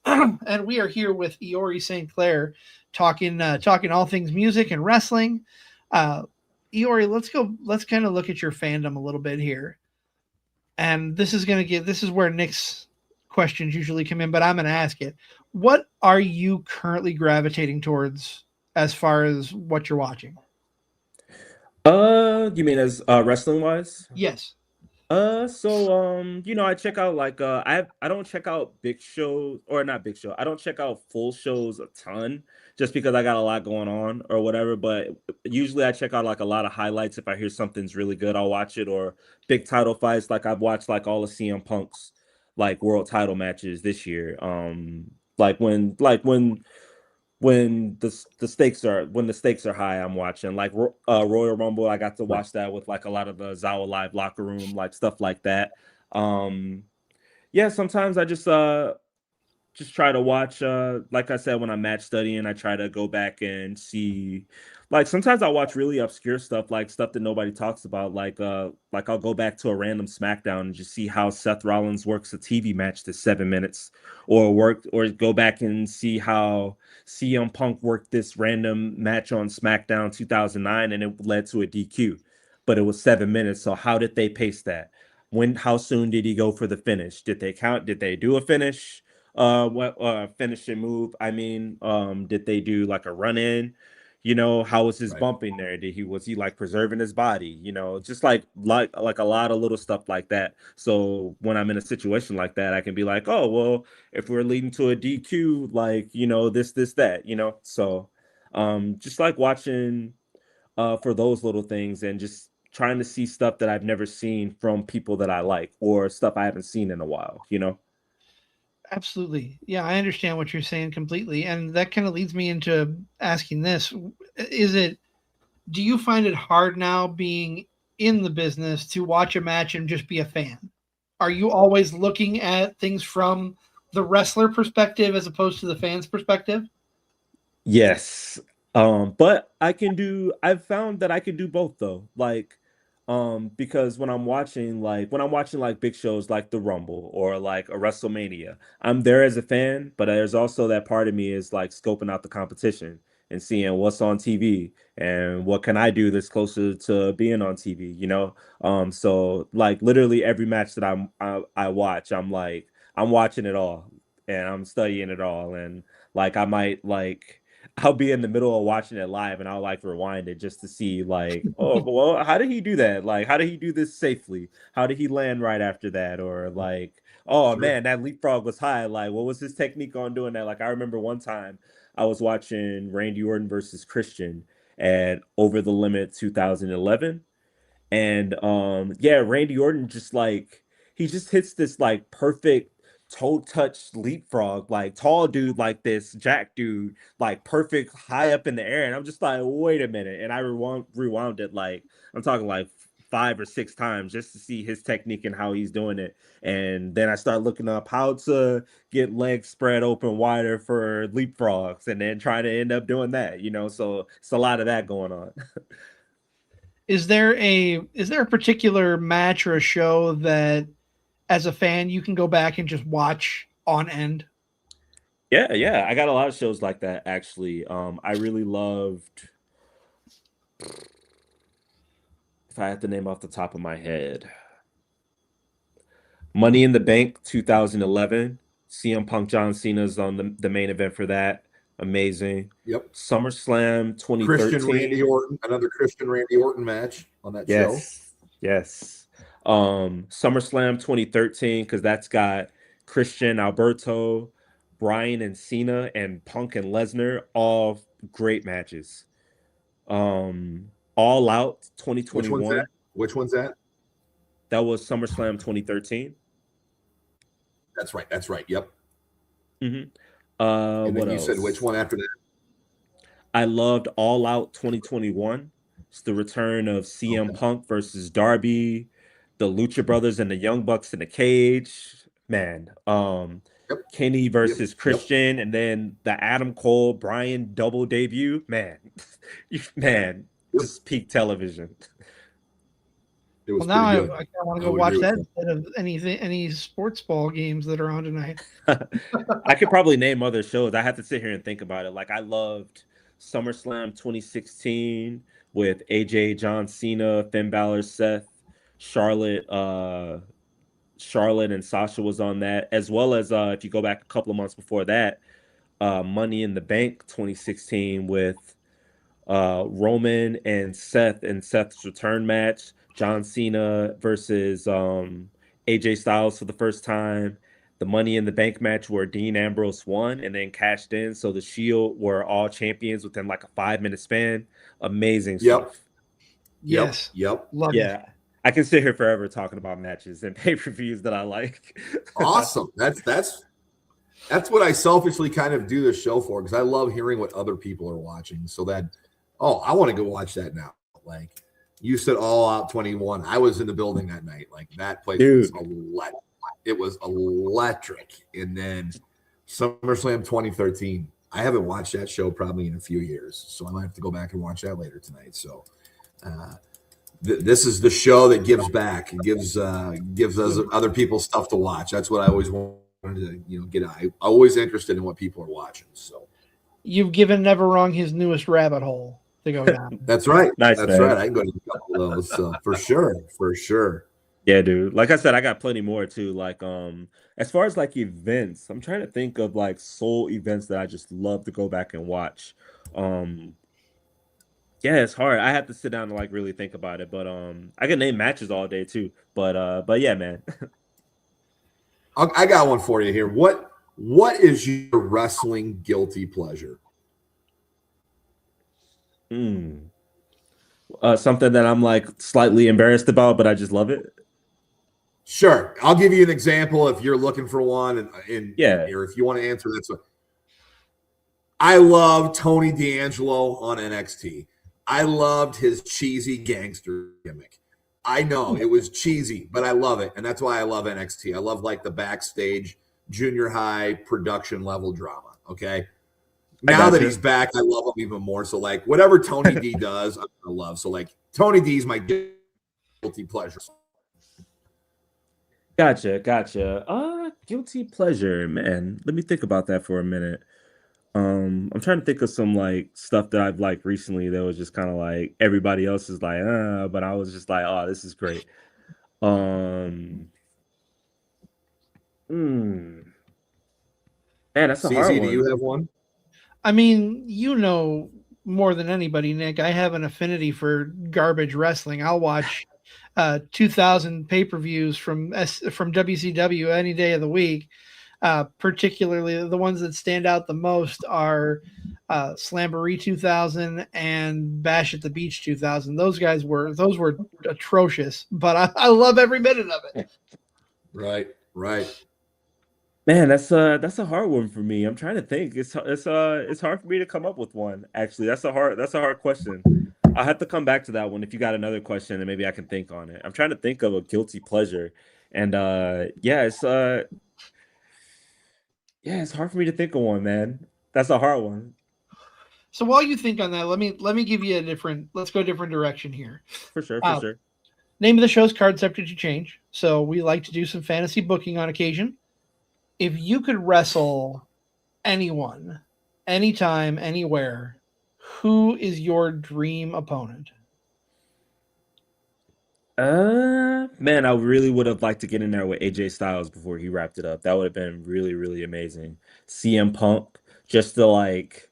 And we are here with Eori St. Clair, talking all things music and wrestling. Eori, let's kind of look at your fandom a little bit here. And this is where Nick's questions usually come in, but I'm gonna ask it. What are you currently gravitating towards as far as what you're watching? You mean as wrestling wise? Yes. I check out like I don't check out big shows, or not big show. I don't check out full shows a ton just because I got a lot going on or whatever, but usually I check out like a lot of highlights. If I hear something's really good, I'll watch it, or big title fights. Like I've watched like all of CM Punk's like world title matches this year. When the stakes are high, I'm watching like Royal Rumble. I got to watch that with like a lot of the Zawa Live locker room, like stuff like that. Yeah, sometimes I just try to watch like I said, when I'm match studying, I try to go back and see, like sometimes I watch really obscure stuff, like stuff that nobody talks about, like I'll go back to a random SmackDown and just see how Seth Rollins works a TV match to 7 minutes, or go back and see how CM Punk worked this random match on SmackDown 2009 and it led to a DQ, but it was 7 minutes. So how did they pace that? How soon did he go for the finish? Did they do a finish? What finishing move? I mean, did they do like a run in? How was his bumping there? Was he like preserving his body? Just like a lot of little stuff like that. So when I'm in a situation like that, I can be like, oh well, if we're leading to a DQ, like this that. So just like watching for those little things, and just trying to see stuff that I've never seen from people that I like, or stuff I haven't seen in a while. Absolutely. Yeah, I understand what you're saying completely. And that kind of leads me into asking this. Do you find it hard now, being in the business, to watch a match and just be a fan? Are you always looking at things from the wrestler perspective as opposed to the fan's perspective? Yes. But I've found that I can do both though. Like, because when I'm watching like big shows like the Rumble or like a WrestleMania, I'm there as a fan, but there's also that part of me is like scoping out the competition and seeing what's on TV and what can I do that's closer to being on TV. So like literally every match that I watch, I'm watching it all and I'm studying it all, and like I'll be in the middle of watching it live and I'll like rewind it just to see like, oh, well, how did he do that? Like, how did he do this safely? How did he land right after that? Or like, oh man, that leapfrog was high. Like, what was his technique on doing that? Like, I remember one time I was watching Randy Orton versus Christian at Over the Limit 2011. And Randy Orton he just hits this like perfect toe touch leapfrog, like tall dude like this, jack dude, like perfect high up in the air. And I'm just like, wait a minute. And I rewound it, like I'm talking like 5 or 6 times just to see his technique and how he's doing it. And then I start looking up how to get legs spread open wider for leapfrogs, and then trying to end up doing that, so it's a lot of that going on. Is there a particular match or a show that, as a fan, you can go back and just watch on end? Yeah, I got a lot of shows like that actually. I really loved, if I had to name off the top of my head, Money in the Bank 2011. CM Punk John Cena's on the main event for that. Amazing. Yep. SummerSlam 2013. Christian Randy Orton, another Christian Randy Orton match on that show. Yes. SummerSlam 2013, because that's got Christian, Alberto, Bryan and Cena, and Punk and Lesnar, all great matches. All Out 2021. Which one's that? That was SummerSlam 2013. That's right. Yep. Mm-hmm. And then what you else? said which one after that? I loved All Out 2021. It's the return of CM Punk versus Darby, the Lucha Brothers and the Young Bucks in the cage. Man, Kenny versus Yep. Christian, and then the Adam Cole Bryan double debut. Man, man, just peak television. It was Well, now pretty good. I kind of want to I go would watch agree that with instead of any sports ball games that are on tonight. I could probably name other shows. I have to sit here and think about it. Like I loved SummerSlam 2016 with AJ, John Cena, Finn Balor, Seth, Charlotte, Charlotte and Sasha was on that, as well as if you go back a couple of months before that, Money in the Bank 2016 with Roman and Seth's return match, John Cena versus AJ Styles for the first time, the Money in the Bank match where Dean Ambrose won and then cashed in, so the Shield were all champions within like a 5-minute span. Amazing stuff. Yes. Yep. Love it. Yeah, I can sit here forever talking about matches and pay-per-views that I like. Awesome. That's what I selfishly kind of do this show for, because I love hearing what other people are watching. So that, I want to go watch that now. Like you said, All Out 21. I was in the building that night. Like that place was electric. It was electric. And then SummerSlam 2013. I haven't watched that show probably in a few years, so I might have to go back and watch that later tonight. So this is the show that gives back and gives us other people stuff to watch. That's what I always wanted to get. I'm always interested in what people are watching. So you've given Never Wrong his newest rabbit hole to go down. That's right. Nice, That's man. right. I can go to a couple of those. So for sure. Yeah, dude. Like I said, I got plenty more too. Like, as far as like events, I'm trying to think of like soul events that I just love to go back and watch. Yeah, it's hard. I have to sit down and like really think about it. But I can name matches all day too. But yeah, man. I got one for you here. What is your wrestling guilty pleasure? Something that I'm like slightly embarrassed about, but I just love it. Sure. I'll give you an example if you're looking for one, and Yeah. or if you want to answer that's what I love Tony D'Angelo on NXT. I loved his cheesy gangster gimmick. I know it was cheesy, but I love it. And that's why I love NXT. I love like the backstage junior high production level drama. Okay. Now that he's back, I love him even more. So like whatever Tony D does, I'm gonna love. So like Tony D is my guilty pleasure. Gotcha. Guilty pleasure, man. Let me think about that for a minute. I'm trying to think of some like stuff that I've liked recently that was just kind of like everybody else is like, but I was just like, oh, this is great. Man, that's a CZ, hard one. do you have one? I mean, more than anybody, Nick, I have an affinity for garbage wrestling. I'll watch 2,000 pay-per-views from WCW any day of the week. Particularly the ones that stand out the most are Slamboree 2000 and Bash at the Beach 2000. Those were atrocious, but I love every minute of it. Right. Man, that's a hard one for me. I'm trying to think. It's hard for me to come up with one. Actually, that's a hard question. I'll have to come back to that one if you got another question, and maybe I can think on it. I'm trying to think of a guilty pleasure, and it's hard for me to think of one, man. That's a hard one. So while you think on that, let me give you let's go a different direction here. For sure. Name of the show's Card Subject to Change. So we like to do some fantasy booking on occasion. If you could wrestle anyone, anytime, anywhere, who is your dream opponent? Man, I really would have liked to get in there with AJ Styles before he wrapped it up. That would have been really, really amazing. CM Punk, just to like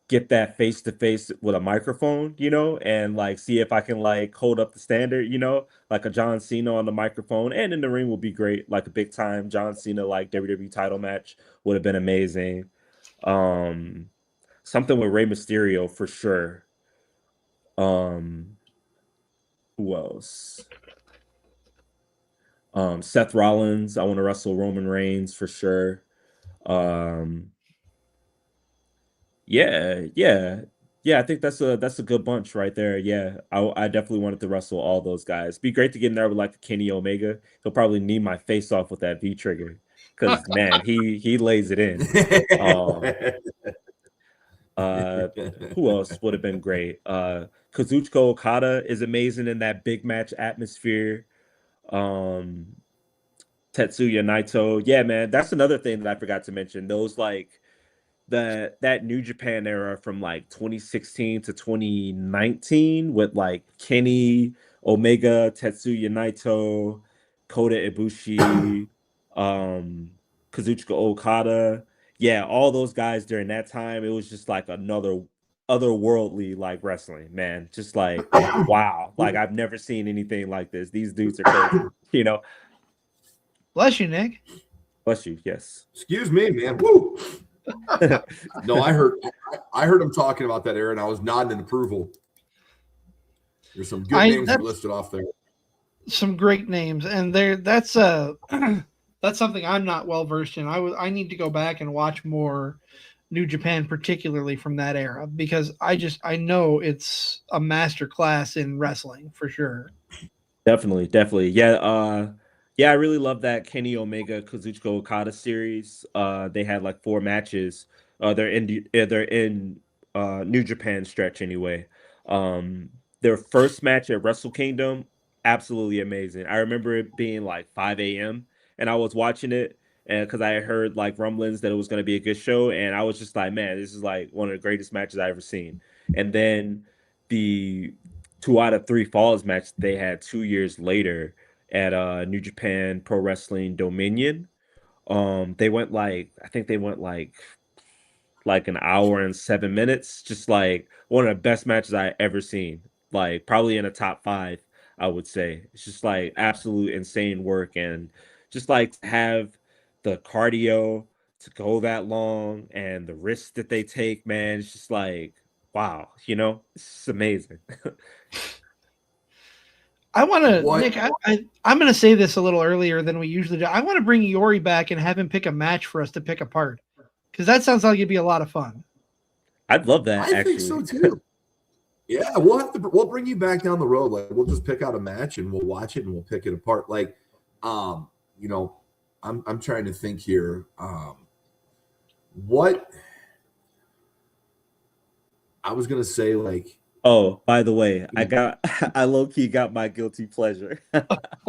get that face to face with a microphone, and like see if I can like hold up the standard, like a John Cena on the microphone, and in the ring would be great. Like a big time John Cena like WWE title match would have been amazing. Something with Rey Mysterio for sure. Who else? Seth Rollins. I want to wrestle Roman Reigns for sure. Yeah. Yeah, I think that's a good bunch right there. Yeah, I definitely wanted to wrestle all those guys. Be great to get in there with like Kenny Omega. He'll probably knee my face off with that V trigger because man, he lays it in. Um, uh, who else would have been great? Kazuchika Okada is amazing in that big match atmosphere. Um, Tetsuya Naito, yeah, man, that's another thing that I forgot to mention. Those like that New Japan era from like 2016 to 2019 with like Kenny Omega, Tetsuya Naito, Kota Ibushi, um, Kazuchika Okada. Yeah, all those guys during that time, it was just like another otherworldly like wrestling, man. Just like wow, like I've never seen anything like this. These dudes are crazy, you know. Bless you, Nick. Bless you. Yes. Excuse me, man. Woo! No, I heard him talking about that era, and I was nodding in approval. There's some good names listed off there. Some great names, and that's that's something I'm not well versed in. I need to go back and watch more New Japan, particularly from that era, because I know it's a master class in wrestling for sure. Definitely. Yeah, I really love that Kenny Omega Kazuchika Okada series. They had like 4 matches. They're in New Japan stretch anyway. Um, their first match at Wrestle Kingdom, absolutely amazing. I remember it being like 5 a.m. and I was watching it and because I heard like rumblings that it was going to be a good show, and I was just like, man, this is like one of the greatest matches I've ever seen. And then the 2 out of 3 falls match they had 2 years later at New Japan Pro Wrestling Dominion. They went like I think they went like an hour and 7 minutes. Just like one of the best matches I ever seen. Like probably in a top 5, I would say. It's just like absolute insane work, and just like to have the cardio to go that long and the risks that they take, man. It's just like wow, it's amazing. I want to, What? Nick. I'm going to say this a little earlier than we usually do. I want to bring Eori back and have him pick a match for us to pick apart, because that sounds like it'd be a lot of fun. I'd love that. I think so too. Yeah, we'll bring you back down the road. Like we'll just pick out a match and we'll watch it and we'll pick it apart. Like, I'm trying to think here. What I was gonna say, like. Oh, by the way, I low key got my guilty pleasure.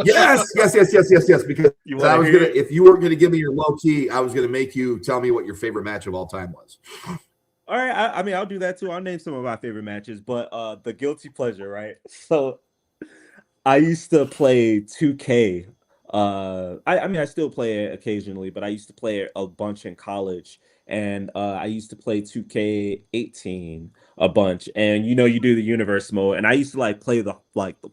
Yes. Because I was gonna, if you weren't gonna give me your low key, I was gonna make you tell me what your favorite match of all time was. All right, I mean, I'll do that too. I'll name some of my favorite matches, but the guilty pleasure, right? So I used to play 2K. I mean, I still play it occasionally, but I used to play it a bunch in college, and I used to play 2K18 a bunch. And you do the universe mode, and I used to like play the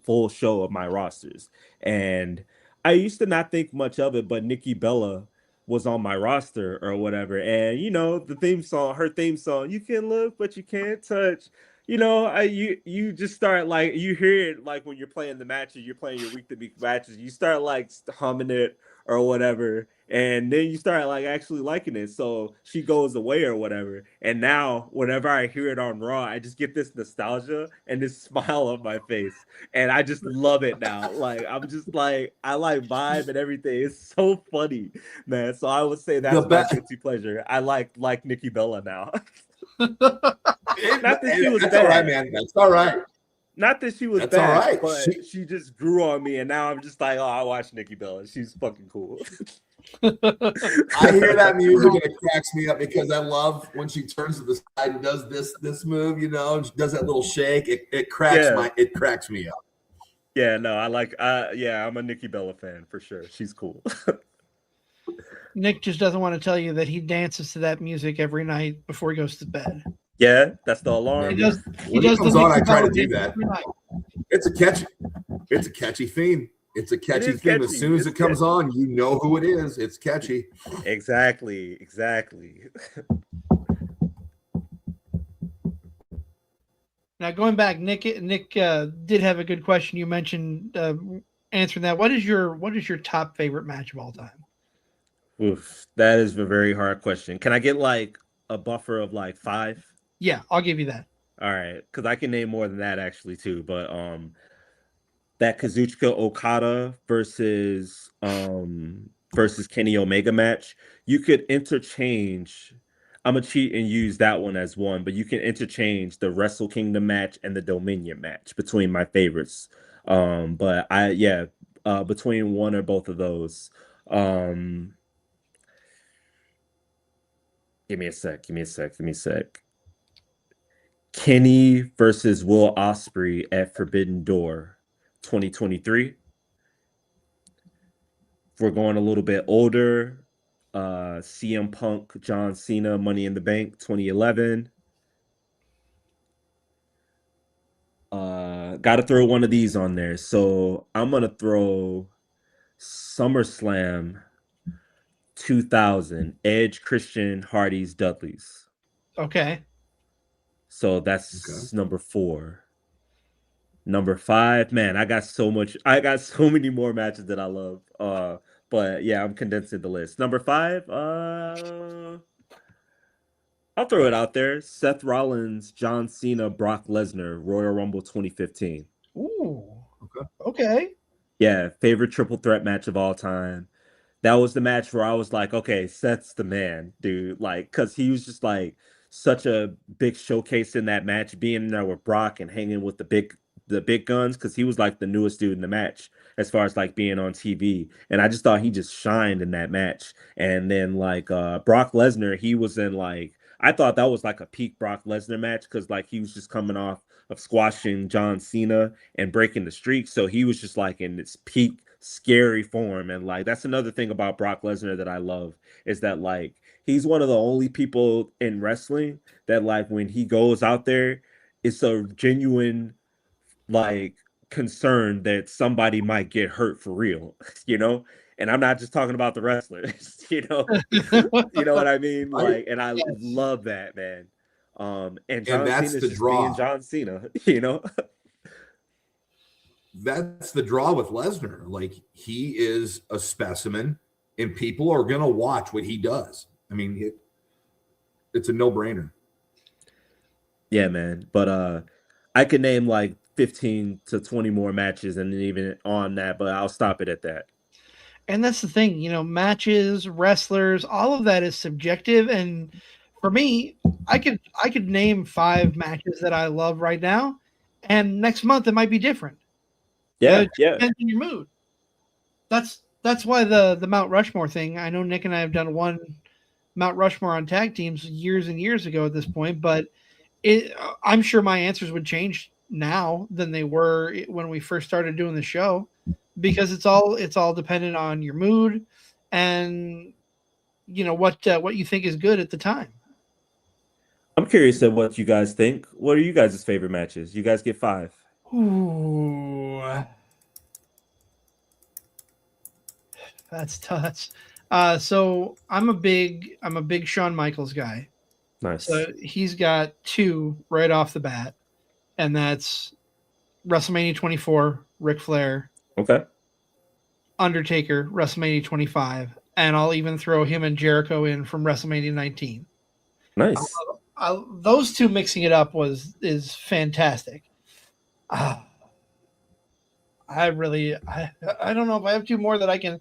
full show of my rosters, and I used to not think much of it, but Nikki Bella was on my roster or whatever, and her theme song, you can look but you can't touch. You just start like you hear it like when you're playing the matches, you're playing your week to week matches, you start like humming it or whatever, and then you start like actually liking it. So she goes away or whatever, and now whenever I hear it on Raw, I just get this nostalgia and this smile on my face, and I just love it now. Like I'm just like I like vibe and everything. It's so funny, man. So I would say that's my guilty pleasure. I like Nikki Bella now. Not that she was that's bad. All right, man. That's all right. Not that she was That's bad, all right. but she just grew on me, and now I'm just like, oh, I watch Nikki Bella. She's fucking cool. I hear that music and it cracks me up because I love when she turns to the side and does this move, she does that little shake. It cracks me up. Yeah, no, I'm a Nikki Bella fan for sure. She's cool. Nick just doesn't want to tell you that he dances to that music every night before he goes to bed. Yeah, that's the alarm. When it comes on, I try to do that. It's a catchy theme. It's a catchy theme. As soon as it comes on, you know who it is. It's catchy. Exactly. Now going back, Nick did have a good question. You mentioned answering that. What is your top favorite match of all time? Oof, that is a very hard question. Can I get like a buffer of like 5? Yeah, I'll give you that. All right, because I can name more than that actually too. But that Kazuchika Okada versus Kenny Omega match, you could interchange. I'm gonna cheat and use that one as one, but you can interchange the Wrestle Kingdom match and the Dominion match between my favorites. But between one or both of those. Um, Give me a sec. Give me a sec. Give me a sec. Kenny versus Will Ospreay at Forbidden Door 2023. If we're going a little bit older, CM Punk, John Cena, Money in the Bank 2011. Got to throw one of these on there. So I'm going to throw SummerSlam 2000, Edge, Christian, Hardy's, Dudley's. Okay. So that's number 4. Number 5, man, I got so many more matches that I love. But yeah, I'm condensing the list. Number 5, I'll throw it out there. Seth Rollins, John Cena, Brock Lesnar, Royal Rumble 2015. Ooh. Okay. Yeah, favorite triple threat match of all time. That was the match where I was like, okay, Seth's the man, dude. Like, cause he was just like such a big showcase in that match, being there with Brock and hanging with the big guns, because he was like the newest dude in the match as far as like being on TV. And I just thought he just shined in that match. And then like Brock Lesnar, he was in like, I thought that was like a peak Brock Lesnar match, because like he was just coming off of squashing John Cena and breaking the streak. So he was just like in this peak scary form. And like that's another thing about Brock Lesnar that I love, is that like he's one of the only people in wrestling that like when he goes out there, it's a genuine like concern that somebody might get hurt for real, you know? And I'm not just talking about the wrestlers, you know. You know what I mean? Like, and I love that, man. And John that's Cena's the just draw. being John Cena, you know. That's the draw with Lesnar. Like, he is a specimen, and people are gonna watch what he does. I mean, it's a no-brainer. Yeah, man. But I could name like 15 to 20 more matches and even on that, but I'll stop it at that. And that's the thing, matches, wrestlers, all of that is subjective. And for me, I could name 5 matches that I love right now, and next month it might be different. Yeah, It depends on your mood. That's why the Mount Rushmore thing. I know Nick and I have done one Mount Rushmore on tag teams years and years ago at this point, but I'm sure my answers would change now than they were when we first started doing the show, because it's all dependent on your mood and what you think is good at the time. I'm curious of what you guys think. What are you guys' favorite matches? You guys get 5. Ooh, that's tough. So I'm a big Shawn Michaels guy. Nice. So he's got 2 right off the bat, and that's WrestleMania 24, Ric Flair. Okay. Undertaker, WrestleMania 25, and I'll even throw him and Jericho in from WrestleMania 19. Nice. Those 2 mixing it up is fantastic. I don't know if I have 2 more that I can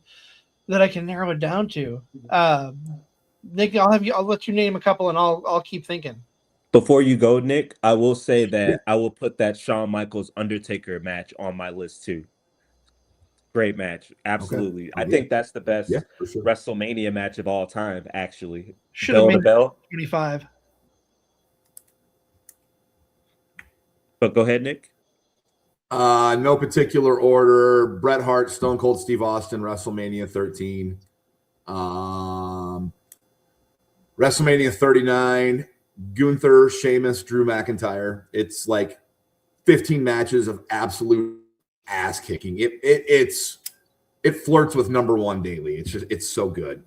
narrow it down to. Nick, I'll let you name a couple, and I'll keep thinking. Before you go, Nick, I will say that I will put that Shawn Michaels Undertaker match on my list too. Great match, absolutely. Okay. I think that's the best WrestleMania match of all time. Actually, should have made bell 25. But go ahead, Nick. No particular order. Bret Hart, Stone Cold Steve Austin, WrestleMania 13. WrestleMania 39, Gunther, Sheamus, Drew McIntyre. It's like 15 matches of absolute ass kicking. It flirts with number 1 daily. It's so good.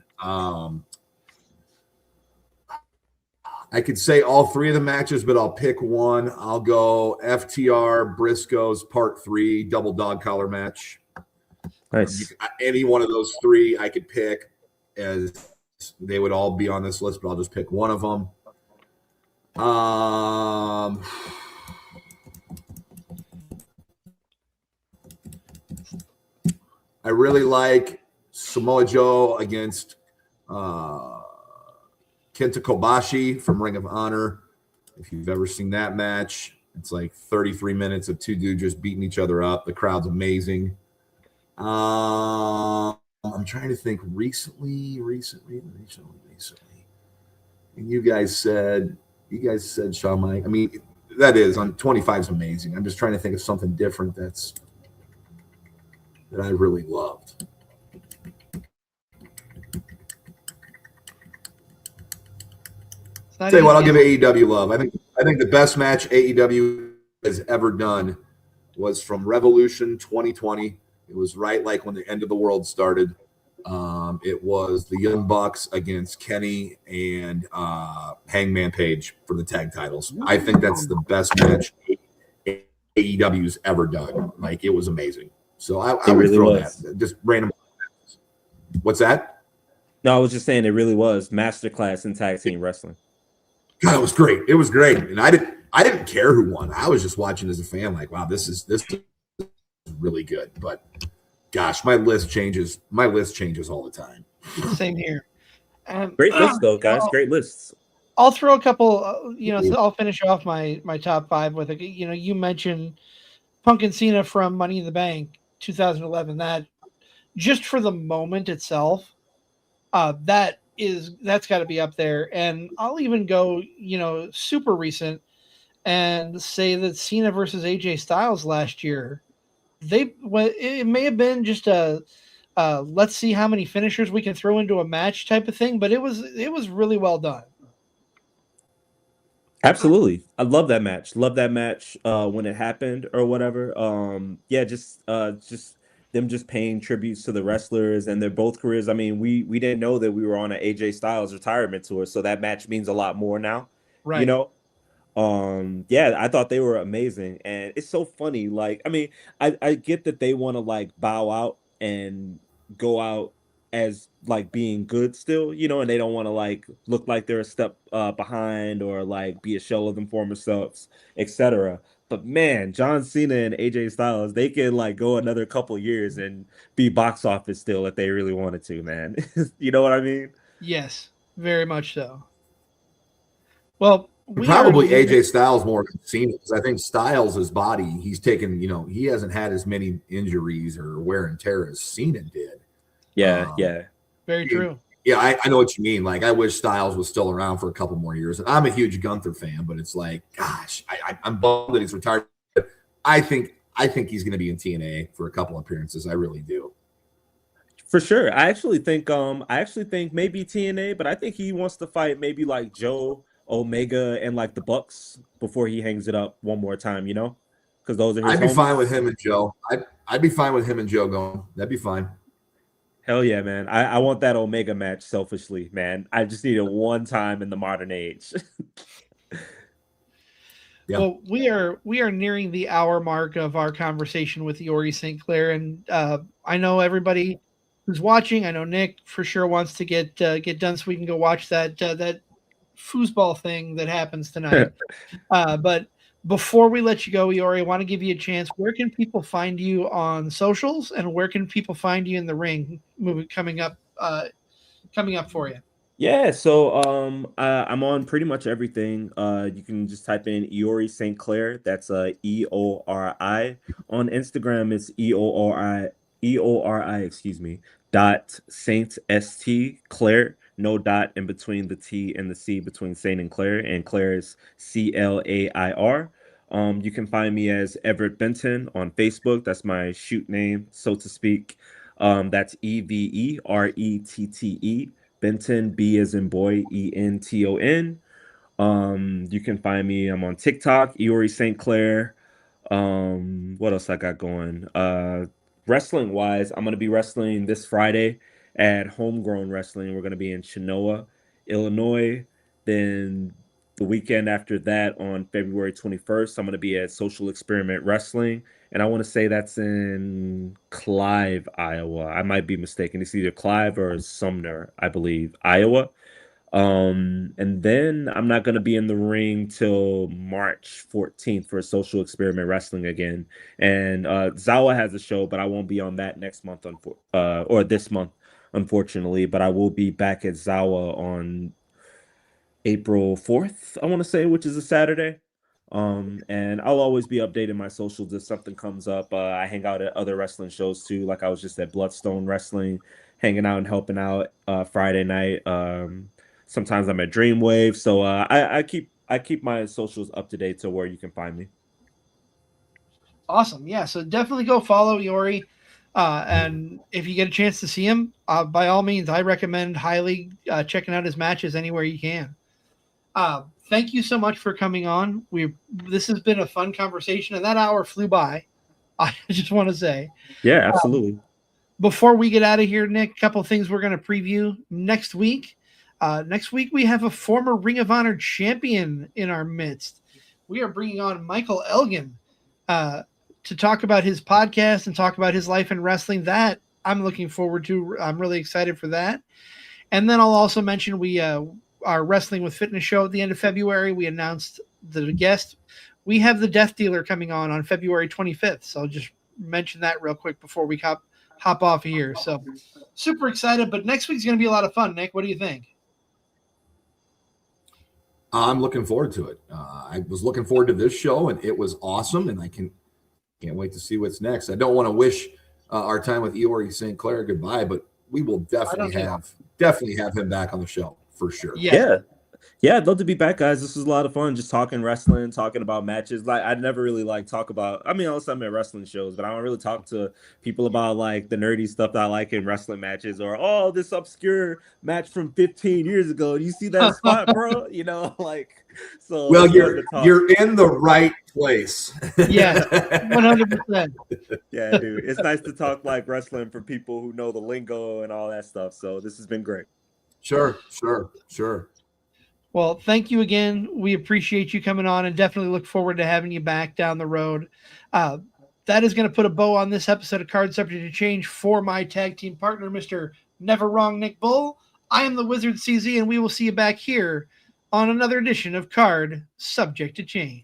I could say all 3 of the matches, but I'll pick one. I'll go FTR Briscoes Part 3 double dog collar match. Nice. Any one of those 3 I could pick, as they would all be on this list, but I'll just pick one of them. I really like Samoa Joe against Kenta Kobashi from Ring of Honor. If you've ever seen that match, it's like 33 minutes of two dudes just beating each other up. The crowd's amazing. I'm trying to think recently. And you guys said Shawn Mike. I mean, that is on 25 is amazing. I'm just trying to think of something different that I really loved. Tell you what, I'll give AEW love. I think the best match AEW has ever done was from Revolution 2020. It was right like when the end of the world started. It was the Young Bucks against Kenny and Hangman Page for the tag titles. I think that's the best match AEW's ever done. Like, it was amazing. So I would really throw that. Just random. What's that? No, I was just saying it really was masterclass in tag team wrestling. God, it was great. It was great, and I didn't care who won. I was just watching as a fan, like, wow, this is really good. But gosh, my list changes. My list changes all the time. Same here. Great list, though, guys. Great lists. I'll throw a couple. So I'll finish off my top 5 with it. You mentioned Punk and Cena from Money in the Bank 2011. That just for the moment itself, that's got to be up there. And I'll even go, super recent and say that Cena versus AJ Styles last year, it may have been just a let's see how many finishers we can throw into a match type of thing, but it was really well done. Absolutely. I love that match. Love that match when it happened or whatever. Just them just paying tributes to the wrestlers and their both careers. I mean, we didn't know that we were on an AJ Styles retirement tour, so that match means a lot more now. Right. I thought they were amazing. And it's so funny. Like, I mean, I get that they want to like bow out and go out as like being good still, and they don't want to like look like they're a step behind or like be a shell of them former selves, etc. But man, John Cena and AJ Styles, they can like go another couple years and be box office still if they really wanted to, man. You know what I mean? Yes, very much so. Well, probably AJ Styles more than Cena, because I think Styles' body, he's taken, he hasn't had as many injuries or wear and tear as Cena did. Yeah. Very true. Yeah, I know what you mean. Like, I wish Styles was still around for a couple more years. And I'm a huge Gunther fan, but it's like, gosh, I'm bummed that he's retired. I think he's going to be in TNA for a couple appearances. I really do. For sure. I actually think maybe TNA, but I think he wants to fight maybe like Joe, Omega, and like the Bucks before he hangs it up one more time, because those are his I'd be fine with him and Joe. I'd be fine with him and Joe going. That'd be fine. Hell yeah, man. I want that Omega match selfishly, man. I just need it one time in the modern age. Yeah. Well, we are nearing the hour mark of our conversation with Eori St. Clair, and I know everybody who's watching. I know Nick for sure wants to get done so we can go watch that foosball thing that happens tonight. But before we let you go, Eori, I want to give you a chance. Where can people find you on socials, and where can people find you in the ring movie coming up for you? Yeah, so I'm on pretty much everything. You can just type in Eori St. Clair. That's EORI. On Instagram, it's EORI, excuse me, .Saint ST Clair. No dot in between the T and the C between Saint and Clair, and Clair is CLAIR. You can find me as Everett Benton on Facebook. That's my shoot name, so to speak. That's EVERETTE. Benton, B as in boy, ENTON. You can find me. I'm on TikTok, Eori St. Clair. What else I got going? Wrestling wise, I'm gonna be wrestling this Friday at Homegrown Wrestling. We're gonna be in Chinoa, Illinois. Then the weekend after that, on February 21st, I'm gonna be at Social Experiment Wrestling, and I want to say that's in Clive, Iowa. I might be mistaken. It's either Clive or Sumner, I believe, Iowa. And then I'm not going to be in the ring till March 14th for Social Experiment Wrestling again. And Zawa has a show, but I won't be on that next month or this month, unfortunately. But I will be back at Zawa on April 4th, I want to say, which is a Saturday. And I'll always be updating my socials if something comes up. I hang out at other wrestling shows too. Like I was just at Bloodstone Wrestling, hanging out and helping out Friday night. Sometimes I'm at Dreamwave. So I keep my socials up to date to where you can find me. Awesome. Yeah. So definitely go follow Eori. And if you get a chance to see him, by all means, I recommend highly checking out his matches anywhere you can. Thank you so much for coming on. This has been a fun conversation, and that hour flew by. I just want to say. Yeah, absolutely. Before we get out of here, Nick, a couple of things we're going to preview next week. Next week, we have a former Ring of Honor champion in our midst. We are bringing on Michael Elgin to talk about his podcast and talk about his life in wrestling. That I'm looking forward to. I'm really excited for that. And then I'll also mention we our Wrestling with Fitness show at the end of February. We announced the guest. We have the Death Dealer coming on February 25th. So I'll just mention that real quick before we hop off of here. So super excited, but next week's going to be a lot of fun. Nick, what do you think? I'm looking forward to it. I was looking forward to this show, and it was awesome, and I can't wait to see what's next. I don't want to wish our time with Eori St. Clair goodbye, but we will definitely have him back on the show for sure. Yeah, I'd love to be back, guys. This was a lot of fun, just talking wrestling, talking about matches. Like I'd never really talk about. I mean, also I'm at wrestling shows, but I don't really talk to people about like the nerdy stuff that I like in wrestling matches, or this obscure match from 15 years ago. Do you see that spot, bro? So. Well, you're in the right place. Yeah, 100%. Yeah, dude, it's nice to talk like wrestling for people who know the lingo and all that stuff. So this has been great. Sure. Well, thank you again. We appreciate you coming on and definitely look forward to having you back down the road. That is going to put a bow on this episode of Card Subject to Change for my tag team partner, Mr. Never Wrong Nick Bull. I am the Wizard CZ, and we will see you back here on another edition of Card Subject to Change.